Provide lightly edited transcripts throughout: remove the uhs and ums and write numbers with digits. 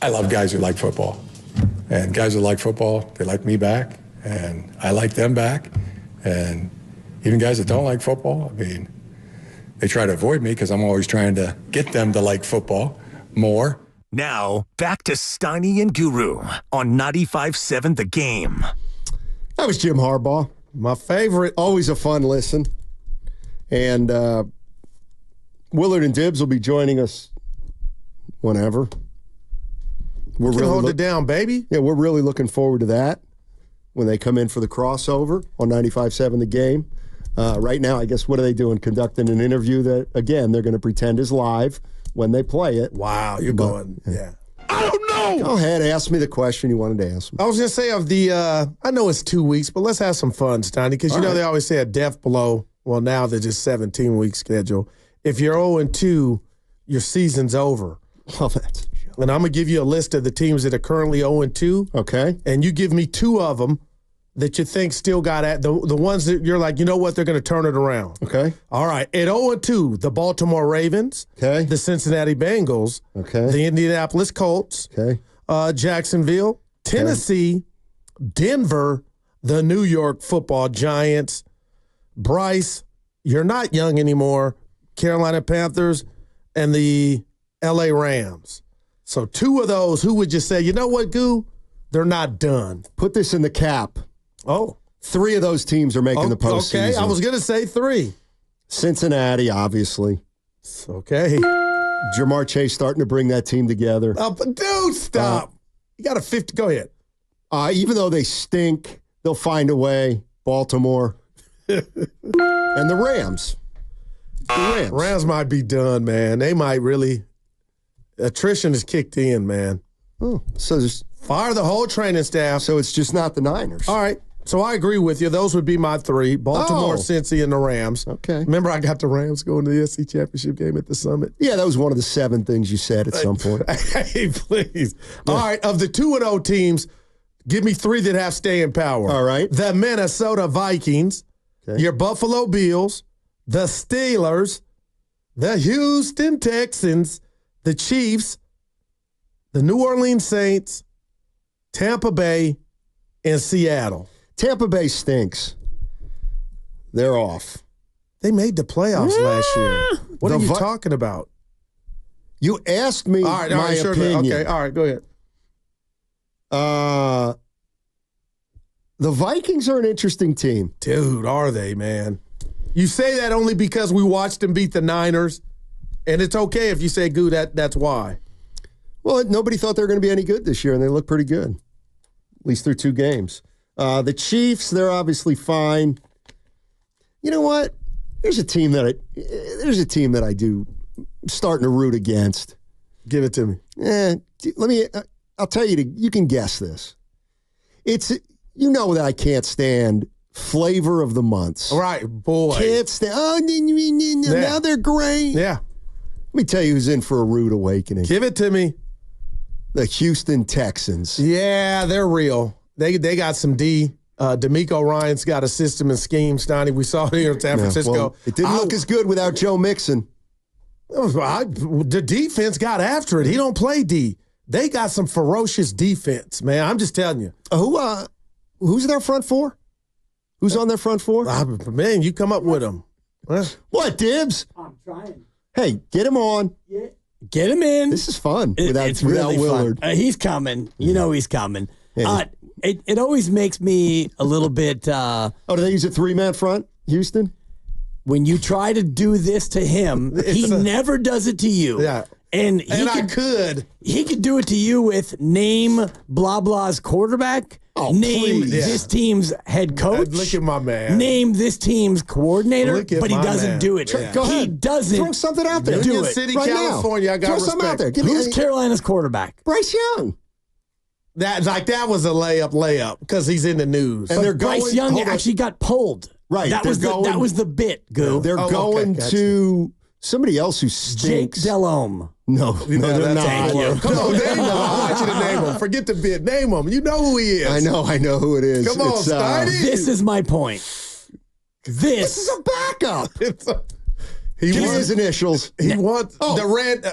I love guys who like football. And guys who like football, they like me back, and I like them back. And even guys that don't like football, I mean, they try to avoid me because I'm always trying to get them to like football more. Now, back to Steiny and Guru on 95.7 The Game. That was Jim Harbaugh. My favorite. Always a fun listen. And Willard and Dibs will be joining us whenever. We're really hold it down, baby. Yeah, we're really looking forward to that when they come in for the crossover on 95.7 The Game. Right now, I guess, what are they doing? Conducting an interview that, again, they're going to pretend is live when they play it. Wow, you're going, yeah. I don't know. Go ahead, ask me the question you wanted to ask me. I was going to say of the, I know it's 2 weeks, but let's have some fun, Steiny, because you know they always say a death blow. Well, now they're just 17-week schedule. If you're 0-2, your season's over. Well, that's... And I'm going to give you a list of the teams that are currently 0-2. Okay. And you give me 2 of them that you think still got at the ones that you're like, you know what, they're going to turn it around. Okay. All right. At 0-2, the Baltimore Ravens. Okay. The Cincinnati Bengals. Okay. The Indianapolis Colts. Okay. Jacksonville. Tennessee. Denver. The New York Football Giants. Bryce, you're not young anymore. Carolina Panthers. And the L.A. Rams. So 2 of those, who would you say, you know what, Goo? They're not done. Put this in the cap. Oh. 3 of those teams are making the postseason. Okay, I was going to say 3. Cincinnati, obviously. Okay. Jamar Chase starting to bring that team together. Dude, stop. You got a 50. Go ahead. Even though they stink, they'll find a way. Baltimore. And the Rams. Rams might be done, man. They might really. Attrition has kicked in, man. Oh, so there's fire the whole training staff. So it's just not the Niners. All right. So I agree with you. Those would be my 3. Baltimore, Cincy, and the Rams. Okay. Remember I got the Rams going to the SC Championship game at the Summit? Yeah, that was one of the 7 things you said at some point. Hey, please. Yeah. All right. Of the 2-0 teams, give me 3 that have staying power. All right. The Minnesota Vikings, your Buffalo Bills, the Steelers, the Houston Texans, the Chiefs, the New Orleans Saints, Tampa Bay, and Seattle. Tampa Bay stinks. They're off. They made the playoffs last year. What are you talking about? You asked me my opinion. Okay, all right, go ahead. The Vikings are an interesting team. Dude, are they, man? You say that only because we watched them beat the Niners. And it's okay if you say, Goo, that's why. Well, nobody thought they were going to be any good this year, and they look pretty good, at least through 2 games. The Chiefs, they're obviously fine. You know what? There's a team that I do starting to root against. Give it to me. I'll tell you, you can guess this. You know that I can't stand flavor of the months. All right, boy. Can't stand. Now they're great. Yeah. Let me tell you who's in for a rude awakening. Give it to me. The Houston Texans. Yeah, they're real. They got some D. D'Amico Ryan's got a system and scheme, Steiny. We saw it here in San Francisco. Well, it didn't look as good without Joe Mixon. The defense got after it. He don't play D. They got some ferocious defense, man. I'm just telling you. Who's their front 4? Who's on their front 4? Man, you come up with them. What, Dibs? I'm trying. Hey, get him on. Yeah. Get him in. This is fun It's without really Willard. Fun. He's coming. You know he's coming. Yeah. It always makes me a little bit... do they use a 3-man front, Houston? When you try to do this to him, he never does it to you. Yeah. And I could. He could do it to you with name blah blah's quarterback. Name this team's head coach. Look at my man. Name this team's coordinator, but he doesn't man. do it. Go ahead. He doesn't. Throw something out there. Union City, right California. Now. I got Throw respect. something out there. Who's Carolina's quarterback? Bryce Young. That was a layup because he's in the news. And they're Bryce Young actually got pulled. Right. That was the bit, Goo. They're going to somebody else who stinks. Jake Delhomme. No, they're not. Come on, name him. I want you to name him. Forget the bit. Name him. You know who he is. I know who it is. Come on, Steiny. This is my point. This is a backup. He Give me his initials. He wants the red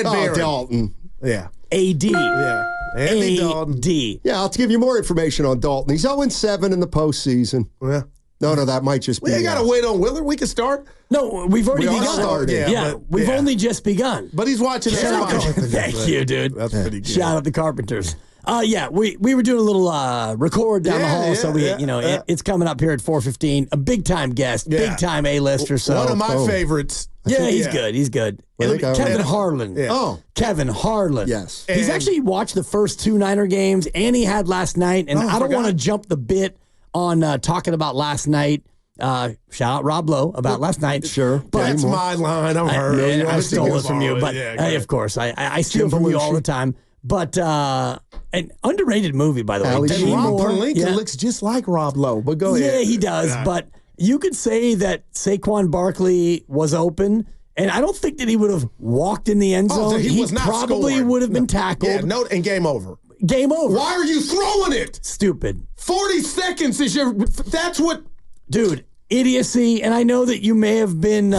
Oh, Baron. Dalton. Yeah. A-D. Yeah. Andy Dalton. A-D. Yeah, I'll give you more information on Dalton. He's 0-7 in the postseason. Yeah. No, that might just be. We ain't got to wait on Willard. We can start. No, we've already We are begun. started. Yeah, we've only just begun. But he's watching Shout that. out- Thank you, dude. That's pretty good. Shout out the Carpenters. We were doing a little record down the hall, so it's coming up here at 4:15. A big time guest, big time A-lister. So one of my favorites. yeah, he's good. He's good. Kevin Harlan. Yeah. Oh, Kevin Harlan. yes. He's And- actually watched the first 2 Niner games, and he had last night. And I don't want to jump the bit on talking about last night. Shout out Rob Lowe about last night. Sure. But That's my line. I'm hurt. I stole it from you, but yeah, of course, I steal from you all the time. But an underrated movie, by the way. Ali Demi Sheed. Rob Moore, Pelinka yeah. looks just like Rob Lowe, but go ahead. Yeah, he does. But you could say that Saquon Barkley was open, and I don't think that he would have walked in the end zone. so he was not probably scoring. would have been tackled. Yeah, no, and game over. Game over. Why are you throwing it? Stupid. 40 seconds is your. That's what. Dude, idiocy. And I know that you may have been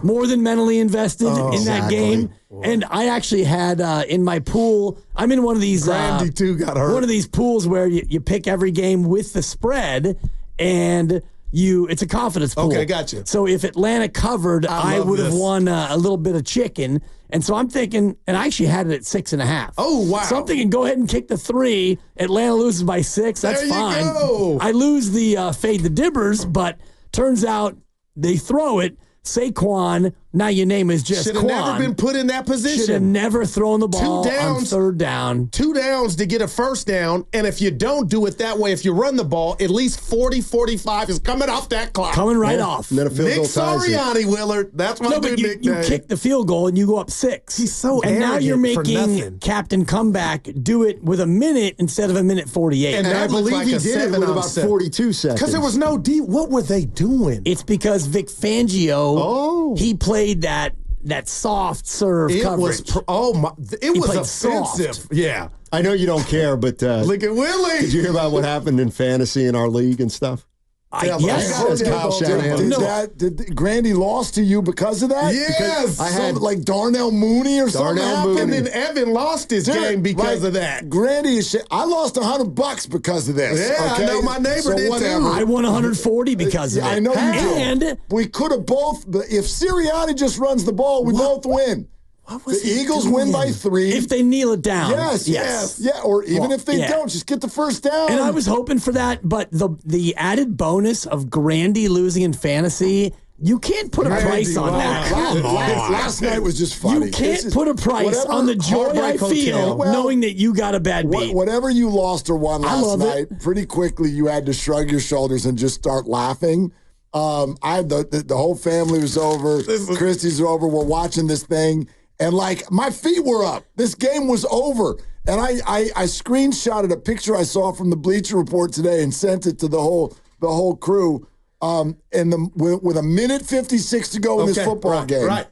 more than mentally invested in that game. And I actually had in my pool, I'm in one of these. Grandy, too, got hurt. One of these pools where you pick every game with the spread, and it's a confidence pool. Okay, gotcha. So if Atlanta covered, I love would have this. won a little bit of chicken. And so I'm thinking, and I actually had it at 6.5. Oh, wow. So I'm thinking, go ahead and kick the 3. Atlanta loses by 6. That's There you fine. go. I lose the fade the dibbers, but turns out they throw it. Saquon, now your name is just Should have Quan. never been put in that Should have position. never thrown the ball on downs. 3rd down. 2 downs to get a first down, and if you don't do it that way, if you run the ball, at least 40, 45 is coming off that clock. Coming right off. And then a field Nick goal ties it. Sirianni, Willard. That's my No, good but you nickname. kick the field goal and you go up 6. He's so And now you're arrogant for making nothing. Captain Comeback do it with a minute instead of a minute 48. And And I that looked believe like he a did it with 7 on about 7. 42 seconds. Because there was no D. What were they doing? It's because Vic Fangio, he played that soft serve It coverage. was played offensive. soft. Yeah. I know you don't care, but Look at Willie. did you hear about what happened in fantasy in our league and stuff? Yes. As Kyle Shanahan. Did Grandy lost to you because of that? Yes. Because I had- like Darnell Mooney or something Darnell happened. Mooney. And then Evan lost his game because of that. Grandy is I lost $100 because of this. Yeah, I okay? know my neighbor did too. whatever. I won 140 because of it. I know you did. And We could have both, but if Sirianni just runs the ball, we both win. The Eagles win by 3. if they kneel it down. yes. Yeah, or even Well, if they yeah. don't, just get the first down. And I was hoping for that, but the added bonus of Grandy losing in fantasy, you can't put a price on that. Last night was just funny. You can't put a price whatever on the joy I Heartbreak feel Hotel. Well, knowing that you got a bad beat. Whatever you lost or won last love it. night, pretty quickly you had to shrug your shoulders and just start laughing. I had the whole family was over. Christy's over. We're watching this thing, and like my feet were up. This game was over, and I screenshotted a picture I saw from the Bleacher Report today and sent it to the whole crew. With a minute 56 to go in this football game, Right.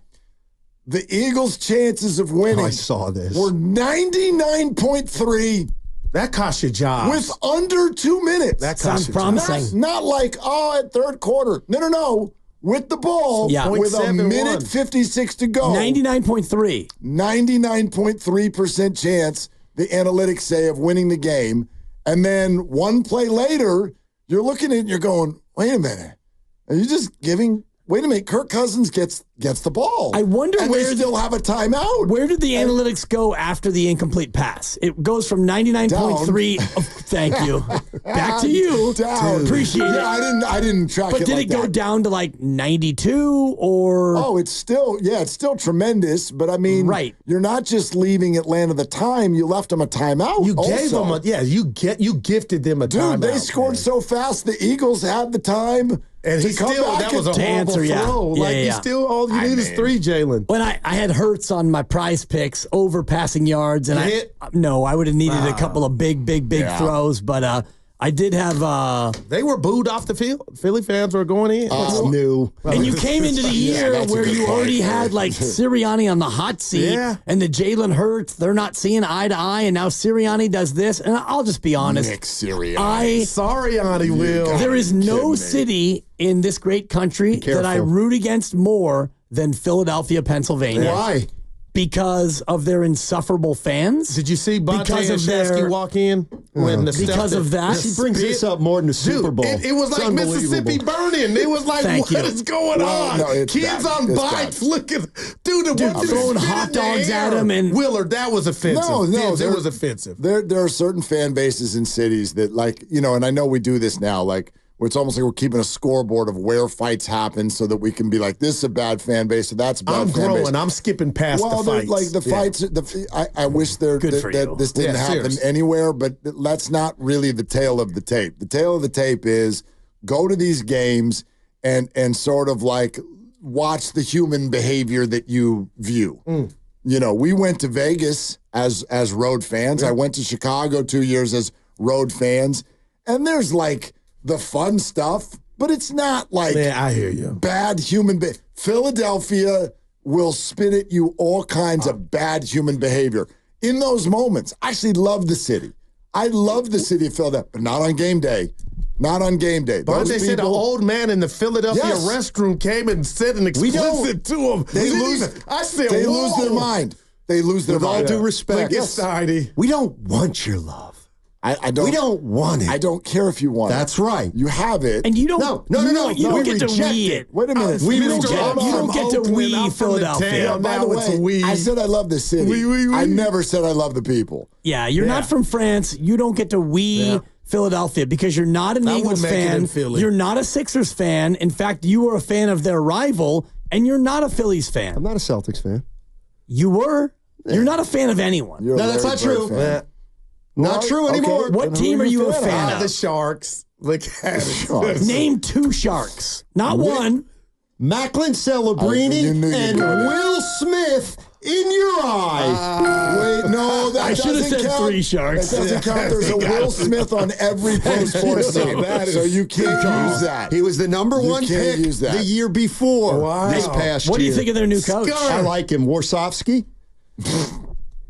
the Eagles' chances of winning I saw this. were 99.3 That cost you jobs. with under 2 minutes. that Sounds cost you jobs. promising. Not like, at third quarter. No. With the ball, Yeah. with a 0.71. minute 56 to go. 99.3. 99.3% chance, the analytics say, of winning the game. And then one play later, you're looking at it and you're going, wait a minute. Are you just giving... Wait a minute, Kirk Cousins gets the ball. I wonder and where they still have a timeout. Where did the analytics go after the incomplete pass? It goes from 99.3. Thank you. Back to you. Down. Appreciate it. Yeah, I didn't track But it did like it go that. down to like 92 or? Oh, it's still tremendous. But I mean, Right. You're not just leaving Atlanta the time; you left them a timeout. You gave also. them you gifted them a timeout. Dude, they scored so fast. The Eagles had the time, and to he come still back that was a and- To horrible answer, yeah. throw. Yeah, Like yeah. you still all you need is 3, Jalen. When I had Hurts on my prize picks over passing yards, and Hit? I would have needed a couple of big throws, but I did have. They were booed off the field. Philly fans were going in. New. And you came into the year that's a where good you point. already had like Sirianni on the hot seat, Yeah. and the Jalen Hurts, they're not seeing eye to eye, and now Sirianni does this. And I'll just be honest, Nick Sirianni. Sorry, Auntie Will. there is no kidding me. city in this great country that I careful. root against more than Philadelphia, Pennsylvania. Why? because of their insufferable fans. Did you see Bonte Because and of their- Shasky walk in? Because of that? She brings this up more than the Super Bowl. It was It's like unbelievable. Mississippi burning. It was like, Thank what you. is going on? no, it's Kids bad. on It's bikes bad. looking. Dude, throwing hot dogs at him and- Willard, that was offensive. No, Dibs, it there- was offensive. There are certain fan bases in cities that, like, you know, and I know we do this now, like, where it's almost like we're keeping a scoreboard of where fights happen so that we can be like, this is a bad fan base, so that's a bad I'm fan growing. base. I'm skipping past Well, the they're- fights. like the fights, I wish Good for that you. this didn't Yeah, happen seriously. anywhere, but that's not really the tale of the tape. The tale of the tape is go to these games and sort of like watch the human behavior that you view. You know, we went to Vegas as road fans. I went to Chicago 2 years as road fans, and there's like the fun stuff, but it's not like Man, I hear you. bad human behavior. Philadelphia will spit at you all kinds of bad human behavior. In those moments, I actually love the city. I love the city of Philadelphia, but not on game day. Not on game day. But they said an old man in the Philadelphia Yes. restroom came and said an explicit to him. They lose. I said, they whoa. lose their mind. They lose their With all mind. due respect, Look at Steiny. we don't want your love. I don't. We don't want it. I don't care if you want That's it. right. You have it. And you don't. No, You we don't get to reject we it. it. Wait a minute. We You don't reject get, it. you don't get to Oakland, we I'm from the Philadelphia. town. By Now the it's a way, we. I said I love the city. We. I never said I love the people. Yeah, you're not from France. You don't get to we Philadelphia because you're not an I Eagles would make it fan. in Philly. You're not a Sixers fan. In fact, you were a fan of their rival, and you're not a Phillies fan. I'm not a Celtics fan. You were. You're not a fan of anyone. You're a No, that's Larry not true. Bird fan. Not true Okay. anymore. What Then who team are you a fan fan The of? Sharks. Look at it. Sharks. Name two Sharks, not one. Macklin Celebrini You knew you'd and go there. Will Smith in your eye. Wait, no, that I should have doesn't said count. three Sharks. That doesn't count. There's a Will Smith on every pro sports team, so you can't use that. He was the number You one can't pick use that. the year before this past What do year. you think of their new coach? I like him. Warsofsky.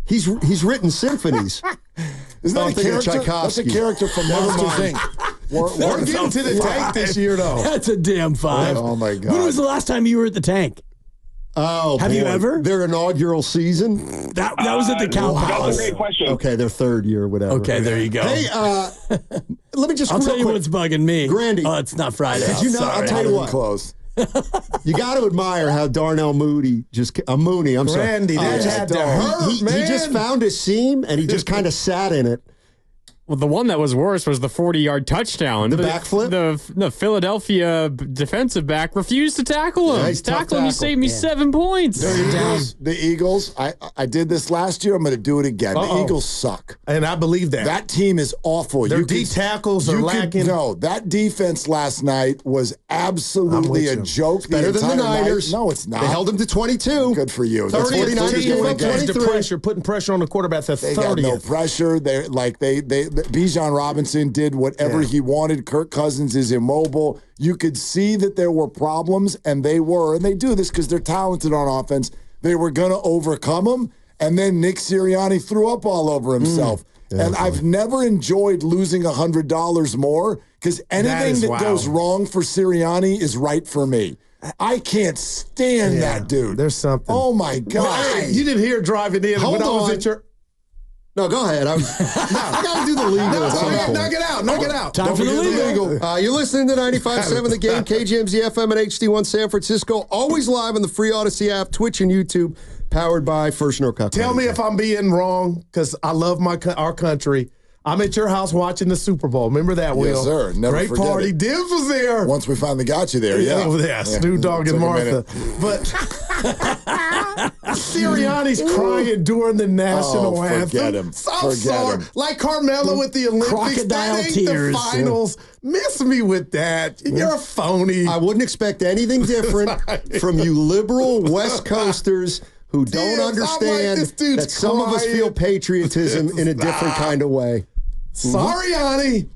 He's written symphonies. Isn't that I'm a thinking of character? That's a Tchaikovsky. character from Monsters Inc. We're getting to the tank this year, though. That's a damn five. Oh, my God. When was the last time you were at the tank? Oh, Have you ever? Their inaugural season? That was at the Cow That's Palace. a great question. Okay, their third year, whatever. Okay, there you go. Hey, let me just I'll real tell you quick. what's bugging me. Grandy. Oh, it's not Friday. Did you know? Sorry. I'll tell you what. Close. You got to admire how Darnell Mooney Mooney. I'm sorry. Randy, that just- had to hurt, he man. just found a seam and he just kind of sat in it. Well, the one that was worse was the 40-yard touchdown. The backflip? The Philadelphia defensive back refused to tackle him. Yeah, he's tough tackle him, you tackle. saved me 7 points. The Eagles, I did this last year. I'm going to do it again. The Eagles suck. And I believe that. That team is awful. Their You D could- tackles are you could- lacking. No, that defense last night was absolutely a you. joke. Better than the entire night. Niners. No, it's not. They held him to 22. Good for you. That's 30 what 49ers teams gave win up games. the 23. pressure, putting pressure on the quarterback at They got 30th. no pressure. They're like they Bijan Robinson did whatever he wanted. Kirk Cousins is immobile. You could see that there were problems, and they do this because they're talented on offense. They were going to overcome them, and then Nick Sirianni threw up all over himself. And I've never enjoyed losing $100 more because anything is that wild. goes wrong for Sirianni is right for me. I can't stand that dude. There's something. Oh my God! Hey, you didn't hear driving in Hold when I was on. at your. No, go ahead. I got to do the legal. at some point. Knock it out. Knock it out. Time for the legal. You're listening to 95.7 The Game, KGMZ FM and HD1 San Francisco. Always live on the free Odyssey app, Twitch, and YouTube. Powered by First North. Tell me if I'm being wrong, because I love our country. I'm at your house watching the Super Bowl. Remember that, Will? Yes, sir. Never Great forget party. it. Dibs was there. Once we finally got you there, yeah. Over there, Snoop Dogg Took and a Martha. minute. But Sirianni's crying during the national anthem. forget him. So Forget sorry. him. Like Carmelo with the Olympics. Crocodile that ain't tears. the finals. Miss me with that. You're a phony. I wouldn't expect anything different from you liberal West Coasters who don't Dibs, I'm like, understand this dude's that some of us crying. feel patriotism in a different kind of way. Sorry, Yanni.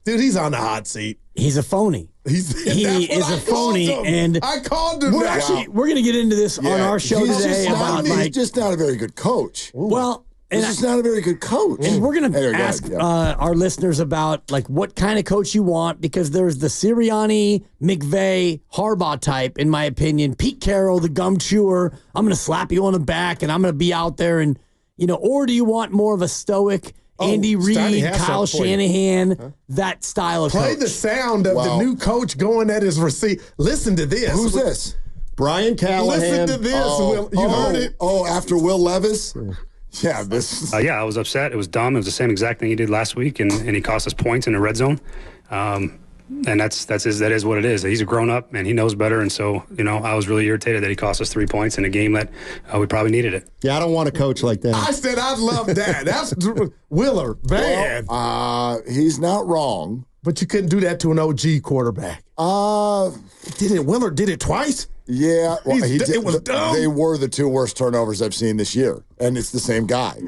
Dude, he's on the hot seat. He's a phony. He He is a phony, and I called him. we're that. we're going to get into this on our show He's today just about he's like. just not a very good coach. Well, He's just not a very good coach. And we're going to Anyway, go ask ahead, yeah. our listeners about like what kind of coach you want, because there's the Sirianni, McVay, Harbaugh type, in my opinion. Pete Carroll, the gum chewer. I'm going to slap you on the back and I'm going to be out there and, or do you want more of a stoic Andy Steiny Reid, has Kyle something for you. Shanahan, that style of Play coach? the sound of the new coach going at his receipt. Listen to this. Who's this? Brian Callahan. Listen to this. Will. You heard it. Oh, after Will Levis? Yeah, this. Yeah, I was upset. It was dumb. It was the same exact thing he did last week, and he cost us points in the red zone. And that is what it is. He's a grown up and he knows better. And so, I was really irritated that he cost us 3 points in a game that we probably needed it. Yeah, I don't want a coach like that. I said I'd love that. That's Willard, man. He's not wrong. But you couldn't do that to an OG quarterback. Willard did it twice? Yeah, well, it was dumb. They were the two worst turnovers I've seen this year, and it's the same guy,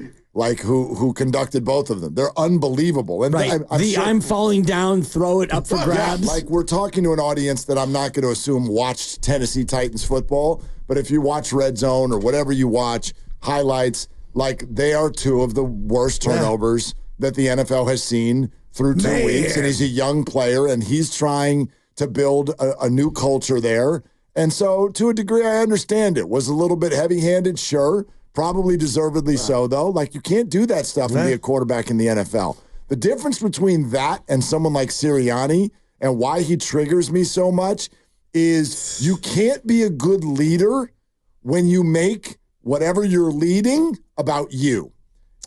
who conducted both of them. They're unbelievable. And right. I'm falling down, throw it up for grabs. Yeah, we're talking to an audience that I'm not going to assume watched Tennessee Titans football, but if you watch Red Zone or whatever you watch, highlights, they are two of the worst turnovers that the NFL has seen through 2 weeks, and he's a young player, and he's trying to build a new culture there. And so, to a degree, I understand it. Was a little bit heavy-handed, sure. Probably deservedly so, though. You can't do that stuff and be a quarterback in the NFL. The difference between that and someone like Sirianni and why he triggers me so much is you can't be a good leader when you make whatever you're leading about you.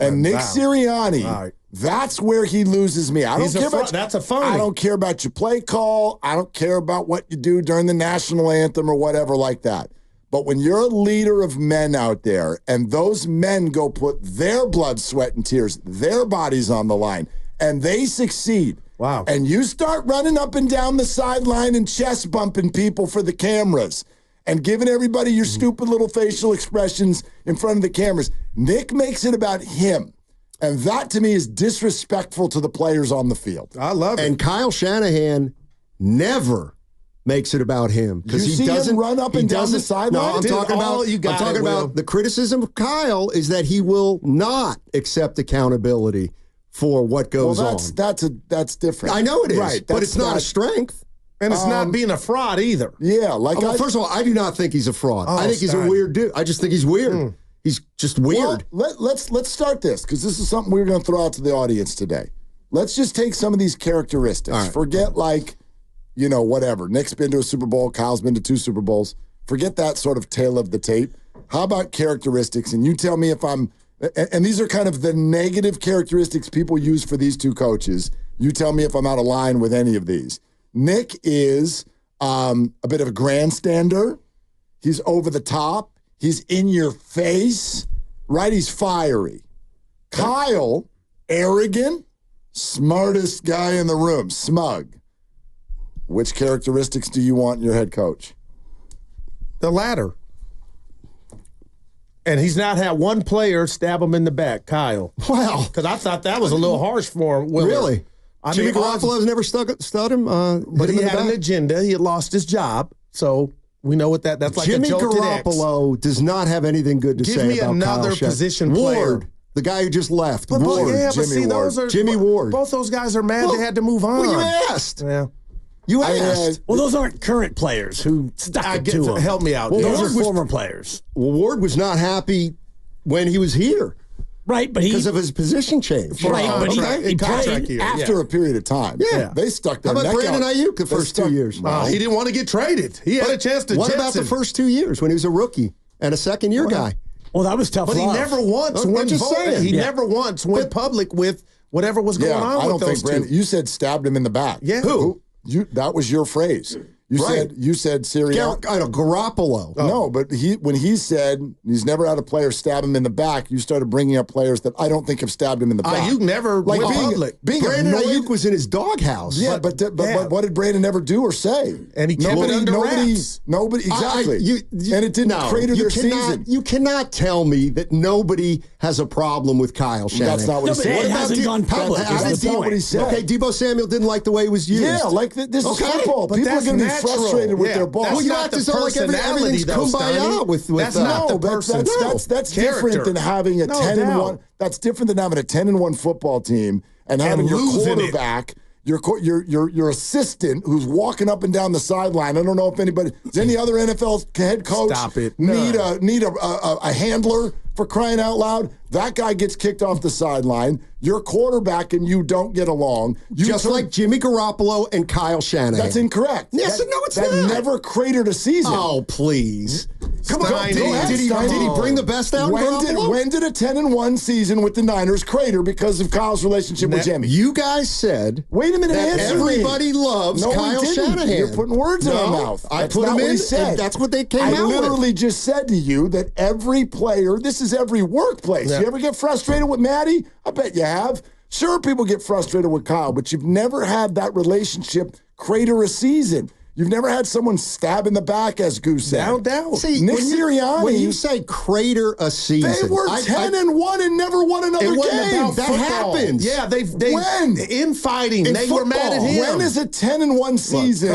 And Nick Sirianni, that's where he loses me. I don't care about that's a phony. I don't care about your play call. I don't care about what you do during the national anthem or whatever like that. But when you're a leader of men out there and those men go put their blood, sweat, and tears, their bodies on the line, and they succeed. Wow. And you start running up and down the sideline and chest bumping people for the cameras and giving everybody your stupid little facial expressions in front of the cameras. Nick makes it about him. And that, to me, is disrespectful to the players on the field. I love it. And Kyle Shanahan never makes it about him because he doesn't run up and down the sideline. No, I'm talking about the criticism of Kyle is that he will not accept accountability for what goes on. That's different. I know it is, right? But it's not a strength. And it's not being a fraud either. Yeah, first of all, I do not think he's a fraud. I think he's a weird dude. I just think he's weird. He's just weird. Well, let's start this because this is something we're going to throw out to the audience today. Let's just take some of these characteristics. Right. Forget whatever. Nick's been to a Super Bowl. Kyle's been to 2 Super Bowls. Forget that sort of tale of the tape. How about characteristics? And you tell me if I'm. And these are kind of the negative characteristics people use for these two coaches. You tell me if I'm out of line with any of these. Nick is a bit of a grandstander. He's over the top. He's in your face, right? He's fiery. Kyle, arrogant, smartest guy in the room, smug. Which characteristics do you want in your head coach? The latter. And he's not had one player stab him in the back, Kyle. Wow. Because I thought that was a little harsh for him. Really? Jimmy Garoppolo's never stud him. But he had an agenda. He had lost his job. So we know what that's like. Jimmy a joke Garoppolo does not have anything good to say about Kyle Give me another position player. Ward, the guy who just left. But Ward. Jimmy Ward. Jimmy Ward. Both those guys are mad they had to move on. Well, you asked. Yeah. You asked. Well, those aren't current players who stuck it to him. Help me out. Well, those are former players. Well, Ward was not happy when he was here. Right, but because of his position change. Right, but he played after a period of time. Yeah. They stuck their neck out. How about Brandon Ayuk the first 2 years? He didn't want to get traded. He had a chance to What about the first 2 years when he was a rookie and a second-year guy? Well, that was tough. But he never once went never once went public with whatever was going on with those two. Brandon, you said stabbed him in the back. Yeah. Who? That was your phrase. You said Sirianni. Garoppolo. No, but when he said he's never had a player stab him in the back, you started bringing up players that I don't think have stabbed him in the back. Ayuk never went public. Brandon Ayuk was in his doghouse. Yeah, but what did Brandon ever do or say? And he kept it under wraps. Nobody, exactly. And it didn't crater their season. You cannot tell me that nobody has a problem with Kyle Shanahan. That's not what he said. It hasn't gone public. That's not what he said. Okay, Debo Samuel didn't like the way he was used. Yeah, this is football. But People are that's going to be frustrated with their boss. Well, you act as though like everything's kumbaya with that's not the person. That's different than having a 10-1. That's different than having a 10-1 football team and having your quarterback. Your assistant who's walking up and down the sideline. I don't know if does any other NFL head coach need a handler for crying out loud? That guy gets kicked off the sideline. Your quarterback and you don't get along. Just like Jimmy Garoppolo and Kyle Shanahan. That's incorrect. Yes, no, it's not. That never cratered a season. Oh, please. Come on. Go ahead, Did he bring the best out of Garoppolo? When did a 10-1 season with the Niners crater because of Kyle's relationship with Jimmy? You guys said, wait a minute, that everybody loves Kyle Shanahan. You're putting words in our mouth. I put them in, and that's what they came out with. I literally just said to you that every player, this is every workplace. You ever get frustrated with Maddie? I bet you have. Sure, people get frustrated with Kyle, but you've never had that relationship crater a season. You've never had someone stab in the back, as Goose said. No doubt. See, Nick Sirianni. When you say crater a season, they were 10-1 and never won another game. That happens. Yeah, they when infighting. In they football, were mad at him. When is a 10-1 season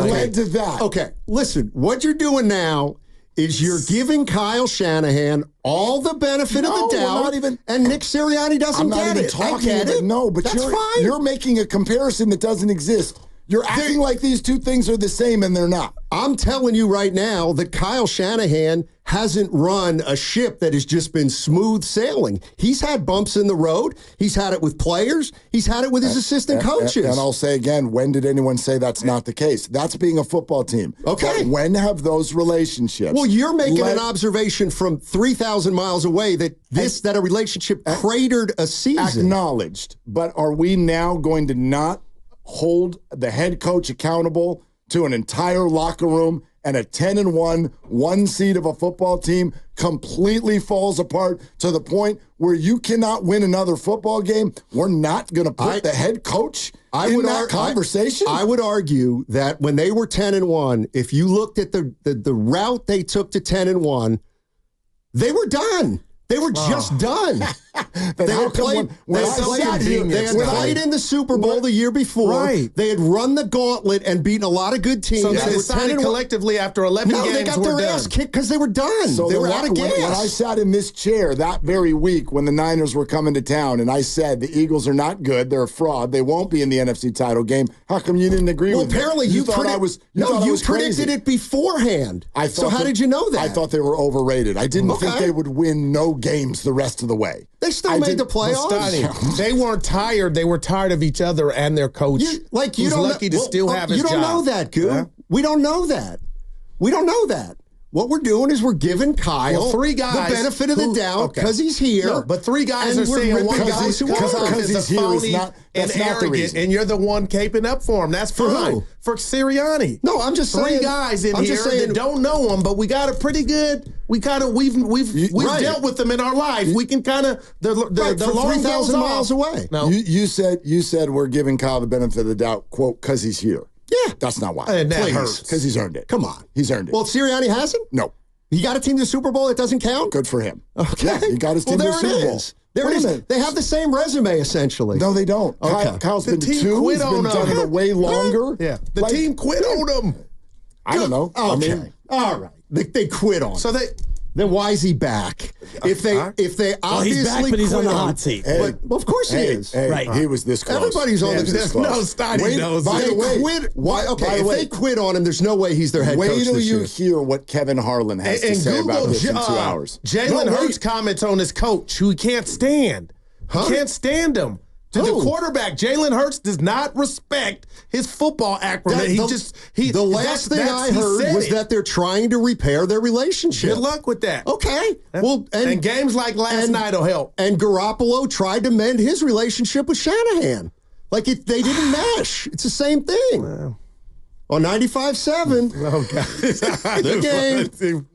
led to that? Okay, listen. What you're doing now is you're giving Kyle Shanahan all the benefit of the doubt, and Nick Sirianni doesn't get it. I get it. No, but you're making a comparison that doesn't exist. You're acting like these two things are the same, and they're not. I'm telling you right now that Kyle Shanahan hasn't run a ship that has just been smooth sailing. He's had bumps in the road. He's had it with players. He's had it with his assistant coaches. And I'll say again, when did anyone say that's not the case? That's being a football team. Okay. But when have those relationships? Well, you're making an observation from 3,000 miles away that a relationship cratered a season. Acknowledged. But are we now going to not hold the head coach accountable to an entire locker room, and a 10-1 one seed of a football team completely falls apart to the point where you cannot win another football game? We're not going to put the head coach in that conversation? I would argue that when they were 10-1, if you looked at the route they took to 10-1, they were done. They were just done. They had played in the Super Bowl the year before. Right. They had run the gauntlet and beaten a lot of good teams. So they decided collectively after 11 games, they got their ass kicked because they were done. So they were out of gas. When I sat in this chair that very week when the Niners were coming to town, and I said the Eagles are not good, they're a fraud, they won't be in the NFC title game. How come you didn't agree with me? Well, apparently you predicted it beforehand. So how did you know that? I thought they were overrated. I didn't think they would win no games the rest of the way. They still made the playoffs. They weren't tired. They were tired of each other and their coach. Who's lucky to still have his job. You don't know that, Goo. Yeah? We don't know that. We don't know that. What we're doing is we're giving Kyle three guys the benefit of the doubt because he's here. No, but three guys are saying one guy is a phony and arrogant, and you're the one caping up for him. That's fine. For Sirianni. No, I'm just saying. Three guys in here that don't know him, but we got a pretty good. We've dealt with them in our life. We can kind of the long 3,000 miles away. No, you said we're giving Kyle the benefit of the doubt, quote, because he's here. Yeah. That's not why. And that hurts. Because he's earned it. Come on. He's earned it. Well, Sirianni hasn't? No. He got a team to the Super Bowl. It doesn't count? Good for him. Okay. Yeah, he got his team to the Super Bowl. There it is. They have the same resume, essentially. No, they don't. Okay. Kyle's been to two. He's been done it way longer. Yeah. The team quit on him. I don't know. Okay. All right. They quit on him. So then why is he back? If they obviously he's back, but he's on the hot seat. Well, of course he is. Right. He was this close. Everybody's on this close. No, Steiny knows. By the way, if they quit on him, there's no way he's their head coach this year. Wait till you hear what Kevin Harlan has to say about this in 2 hours. Jalen Hurts comments on his coach, who he can't stand. He can't stand him. To the quarterback, Jalen Hurts does not respect his football acumen. The last thing I heard was that they're trying to repair their relationship. Good luck with that. Okay. Well, and games like last night will help. And Garoppolo tried to mend his relationship with Shanahan. They didn't mesh. It's the same thing. Wow. On 95.7. Oh, God. The game.